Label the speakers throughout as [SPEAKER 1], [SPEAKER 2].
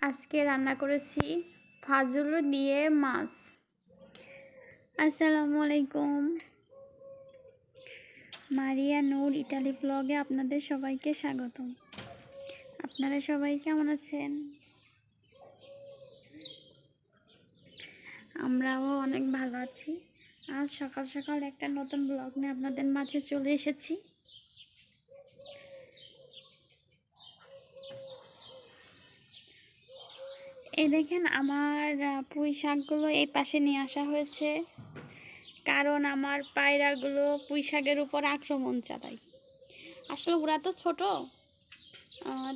[SPEAKER 1] আজকে রান্না করেছি ফাজল দিয়ে মাছ। আসসালামু আলাইকুম। মারিয়া নূর ইটালি ব্লগে আপনাদের সবাইকে স্বাগতম। আপনারা সবাই কেমন আছেন? আমরাও অনেক ভালো আছি। আজ সকাল সকাল একটা নতুন ব্লগ নিয়ে আপনাদের মাঝে চলে এসেছি। এই দেখেন আমার পুঁই শাকগুলো এই পাশে নিয়ে আসা হয়েছে, কারণ আমার পায়রাগুলো পুঁই শাকের উপর আক্রমণ চালায়। আসলে ওরা তো ছোট,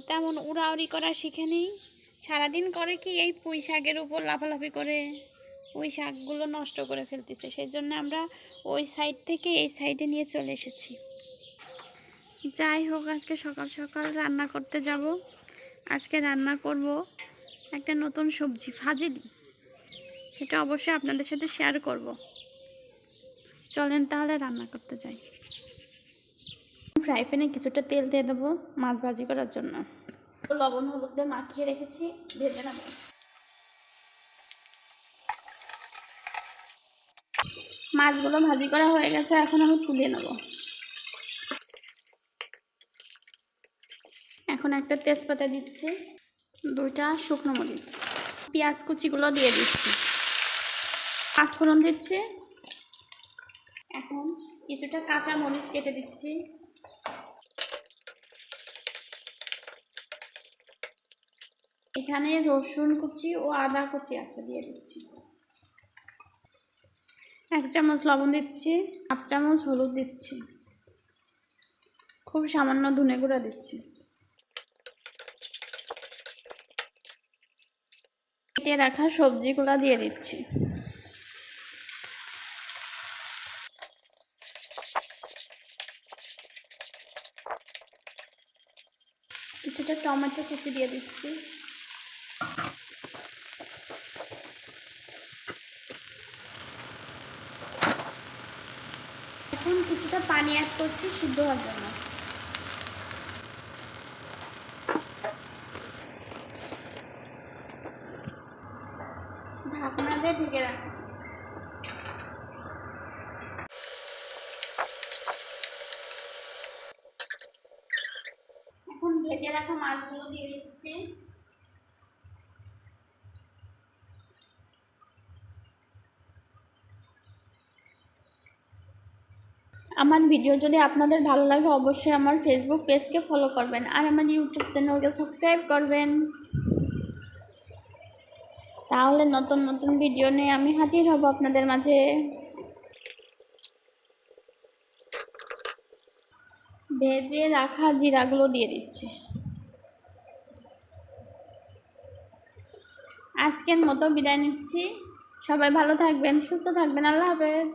[SPEAKER 1] তেমন উড়াউড়ি করা শিখেনি। সারাদিন করে কি এই পুঁই শাকের উপর লাফালাফি করে পুঁই শাকগুলো নষ্ট করে ফেলতেছে। সেই জন্য আমরা ওই সাইড থেকে এই সাইডে নিয়ে চলে এসেছি। যাই হোক, আজকে সকাল সকাল রান্না করতে যাব। আজকে রান্না করব একটা নতুন সবজি, ফাজিলি। সেটা অবশ্যই আপনাদের সাথে শেয়ার করব। চলেন তাহলে রান্না করতে যাই। ফ্রাই প্যানে কিছুটা তেল দিয়ে দেবো মাছ ভাজি করার জন্য। লবণ হলুদ দিয়ে মাখিয়ে রেখেছি, ভেজে নেব। মাছগুলো ভাজি করা হয়ে গেছে, এখন আমি তুলে নেব। এখন একটা তেজপাতা দিচ্ছি, 2টা শুকনো মরিচ, পেঁয়াজ কুচিগুলো দিয়ে দিচ্ছি, পাঁচফোড়ন দিচ্ছি। এখন কিছুটা কাঁচা মরিচ কেটে দিচ্ছি। এখানে রসুন কুচি ও আদা কুচি আছে, দিয়ে দিচ্ছি। 1 চামচ লবণ দিচ্ছি, 1/2 চামচ হলুদ দিচ্ছি, খুব সামান্য ধনে গুঁড়া দিচ্ছি। কেটে রাখা সবজিগুলো দিয়ে দিচ্ছি। কিছুটা টমেটো কুচি দিয়ে দিচ্ছি। এখন কিছুটা পানি অ্যাড করছি সিদ্ধ হওয়ার জন্য। ঢাকনা দিয়ে ঢেকে রাখছি। এখন ভেজে রাখা মাছগুলো দিয়ে দিচ্ছি। আমার ভিডিও যদি আপনাদের ভালো লাগে অবশ্যই আমার ফেসবুক পেজকে ফলো করবেন আর আমার ইউটিউব চ্যানেলকে সাবস্ক্রাইব করবেন। তাহলে নতুন নতুন ভিডিও নিয়ে আমি হাজির হব আপনাদের মাঝে। ভেজে রাখা জিরাগুলো দিয়ে দিচ্ছি। আজকের মতো বিদায় নিচ্ছি। সবাই ভালো থাকবেন, সুস্থ থাকবেন। আল্লাহ হাফেজ।